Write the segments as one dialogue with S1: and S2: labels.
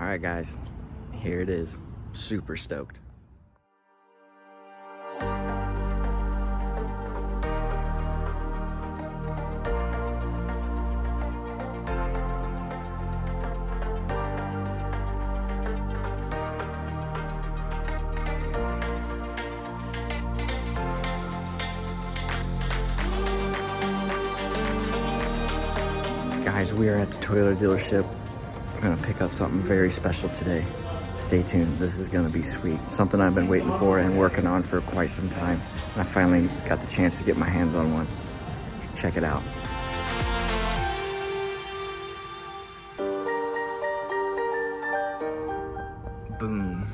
S1: All right, guys, here it is. Super stoked. Guys, we are at the Toyota dealership. I'm gonna pick up something very special today. Stay tuned, this is gonna be sweet. Something I've been waiting for and working on for quite some time. And I finally got the chance to get my hands on one. Check it out. Boom.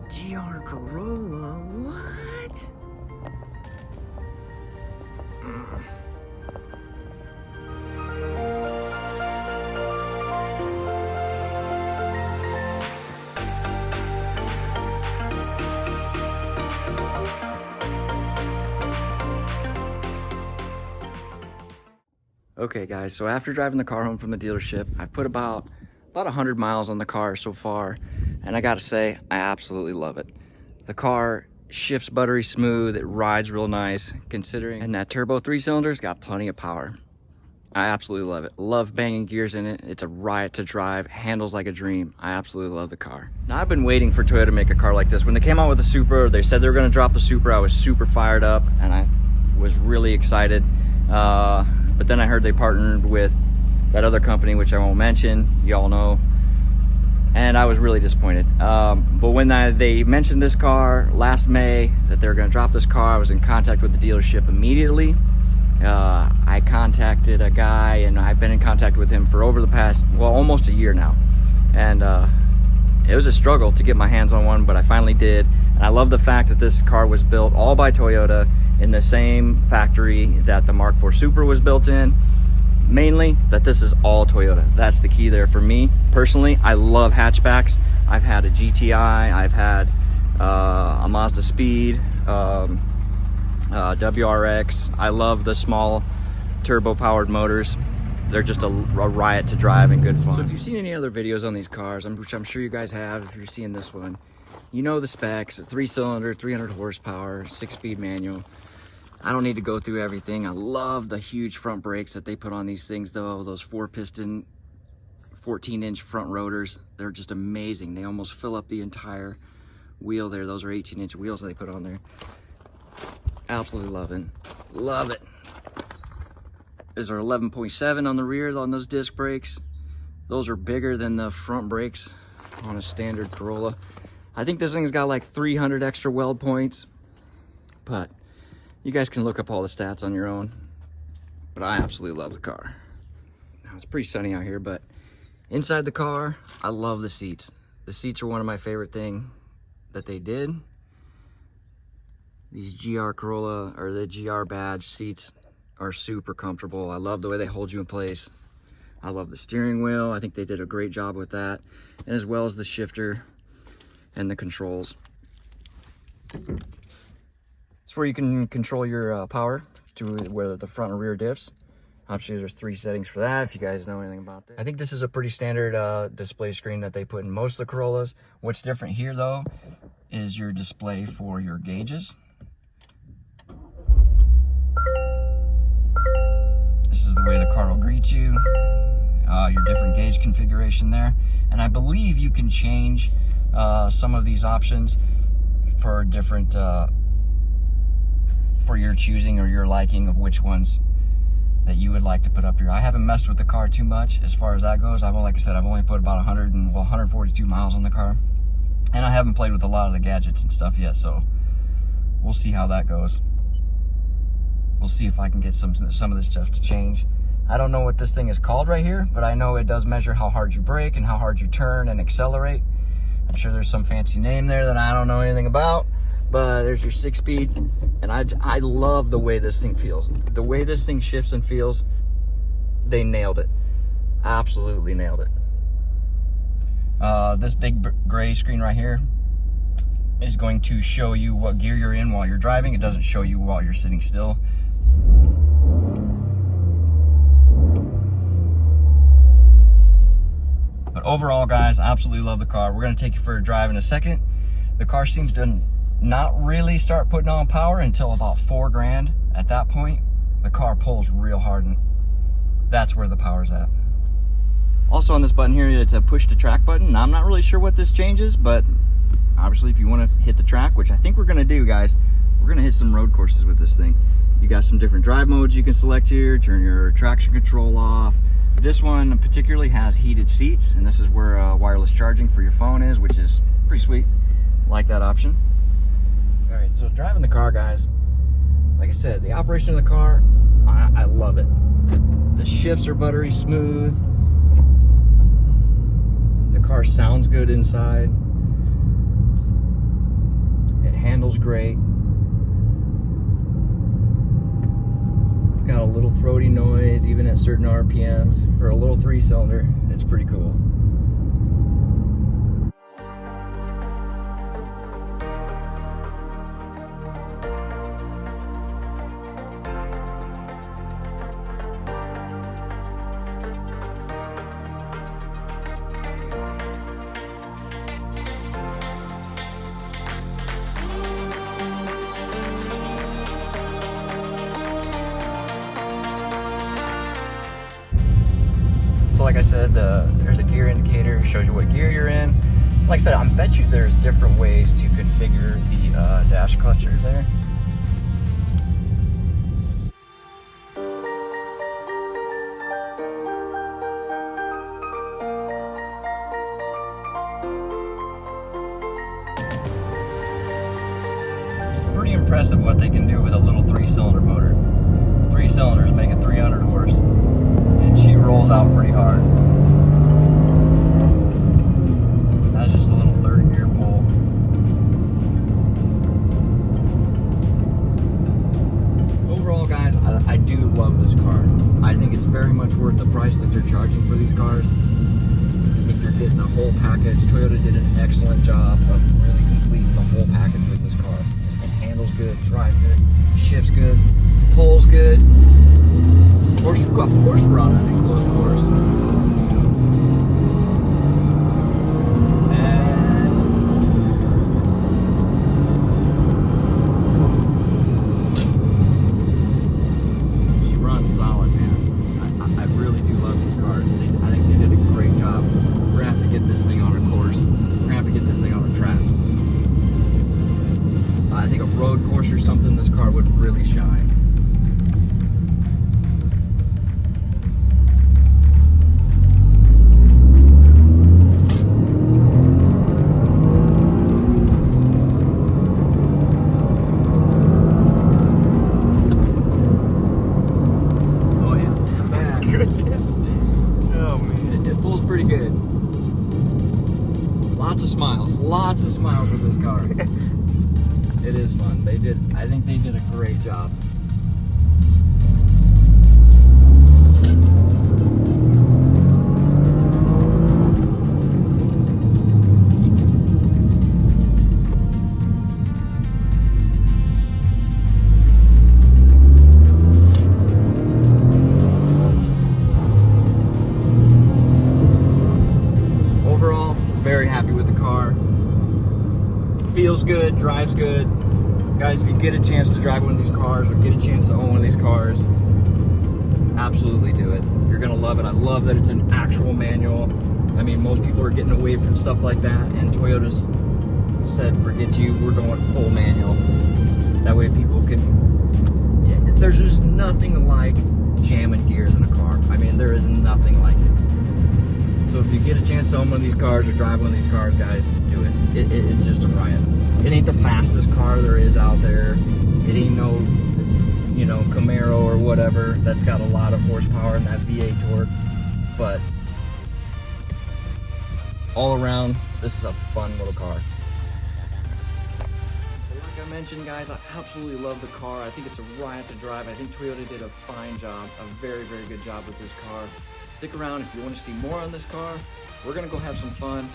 S1: GR Corolla, what? Okay guys, so after driving the car home from the dealership, I've put about 100 miles on the car so far, and I gotta say, I absolutely love it. The car shifts buttery smooth, it rides real nice, considering, and that turbo 3-cylinder's got plenty of power. I absolutely love it. Love banging gears in it. It's a riot to drive, handles like a dream. I absolutely love the car. Now I've been waiting for Toyota to make a car like this. When they came out with the Supra, they said they were gonna drop the Supra. I was super fired up and I was really excited. But then I heard they partnered with that other company, which I won't mention, you all know, and I was really disappointed. But when they mentioned this car last May, that they were gonna drop this car, I was in contact with the dealership immediately. I contacted a guy, and I've been in contact with him for over the past, well, almost a year now. And it was a struggle to get my hands on one, but I finally did. And I love the fact that this car was built all by Toyota in the same factory that the Mark IV Supra was built in. Mainly that this is all Toyota. That's the key there for me. Personally, I love hatchbacks. I've had a GTI, I've had a Mazda Speed, WRX. I love the small turbo powered motors. They're just a riot to drive and good fun. So if you've seen any other videos on these cars, which I'm sure you guys have, if you're seeing this one, you know the specs: a 3-cylinder, 300 horsepower, 6-speed manual. I don't need to go through everything. I love the huge front brakes that they put on these things though. Those 4-piston, 14-inch front rotors, they're just amazing. They almost fill up the entire wheel there. Those are 18-inch wheels that they put on there. Absolutely love it. Love it. There's our 11.7 on the rear on those disc brakes. Those are bigger than the front brakes on a standard Corolla. I think this thing's got like 300 extra weld points, but you guys can look up all the stats on your own. But I absolutely love the car. Now it's pretty sunny out here, but inside the car, I love the seats. The seats are one of my favorite things that they did. These GR Corolla, or the GR badge seats, are super comfortable. I love the way they hold you in place. I love the steering wheel. I think they did a great job with that, and as well as the shifter and the controls. It's where you can control your power to whether the front and rear diffs. Obviously there's 3 settings for that, if you guys know anything about that. I think this is a pretty standard display screen that they put in most of the Corollas. What's different here though is your display for your gauges. This is the way the car will greet you. Your different gauge configuration there. And I believe you can change some of these options for different, for your choosing or your liking of which ones that you would like to put up here. I haven't messed with the car too much as far as that goes. Like I said, I've only put about 142 miles on the car. And I haven't played with a lot of the gadgets and stuff yet, so we'll see how that goes. We'll see if I can get some of this stuff to change. I don't know what this thing is called right here, but I know it does measure how hard you brake and how hard you turn and accelerate. I'm sure there's some fancy name there that I don't know anything about, but there's your 6-speed, and I love the way this thing feels. The way this thing shifts and feels, they nailed it. Absolutely nailed it. This big gray screen right here is going to show you what gear you're in while you're driving. It doesn't show you while you're sitting still. But overall, guys, I absolutely love the car. We're gonna take you for a drive in a second. The car seems to not really start putting on power until about 4 grand. At that point, the car pulls real hard, and that's where the power's at. Also on this button here, it's a push to track button. Now, I'm not really sure what this changes, but obviously if you want to hit the track, which I think we're gonna do, guys, we're gonna hit some road courses with this thing. You got some different drive modes you can select here, turn your traction control off. This one particularly has heated seats, and this is where wireless charging for your phone is, which is pretty sweet. Like that option. All right, so driving the car, guys, like I said, the operation of the car, I love it. The shifts are buttery smooth. The car sounds good inside. It handles great. It's got a little throaty noise even at certain RPMs. For a little 3-cylinder, it's pretty cool. So like I said, there's a gear indicator, shows you what gear you're in. Like I said, I bet you there's different ways to configure the dash cluster there. It's pretty impressive what they can do with a little 3-cylinder motor. 3 cylinders making 300 horse. And she rolls out pretty hard. That's just a little 3rd gear pull. Overall, guys, I do love this car. I think it's very much worth the price that they're charging for these cars. I think you're getting a whole package. Toyota did an excellent job of really completing the whole package with this car. It handles good, drives good, shifts good, pulls good. Of course we're on an enclosed course. And she runs solid, man. I really do love these cars. I think they did a great job. We're gonna have to get this thing on a course. We're gonna have to get this thing on a track. I think a road course or something, this car would really shine. Pretty good. Lots of smiles with this car. It is fun. I think they did a great job. Very happy with the car. Feels good, drives good. Guys, if you get a chance to drive one of these cars or get a chance to own one of these cars, absolutely do it. You're gonna love it. I love that it's an actual manual. I mean, most people are getting away from stuff like that, and Toyota's said, forget you, we're going full manual. That way people can, there's just nothing like jamming gears in a car. I mean, there is nothing like it. So if you get a chance to own one of these cars or drive one of these cars, guys, do it. It's just a riot. It ain't the fastest car there is out there. It ain't no, you know, Camaro or whatever that's got a lot of horsepower and that V8 torque. But all around, this is a fun little car. Like I mentioned, guys, I absolutely love the car. I think it's a riot to drive. I think Toyota did a fine job, a very, very good job with this car. Stick around if you want to see more on this car. We're gonna go have some fun.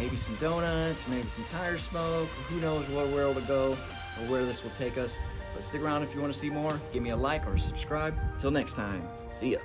S1: Maybe some donuts, maybe some tire smoke. Who knows where it'll go or where this will take us. But stick around if you want to see more. Give me a like or subscribe. Till next time, see ya.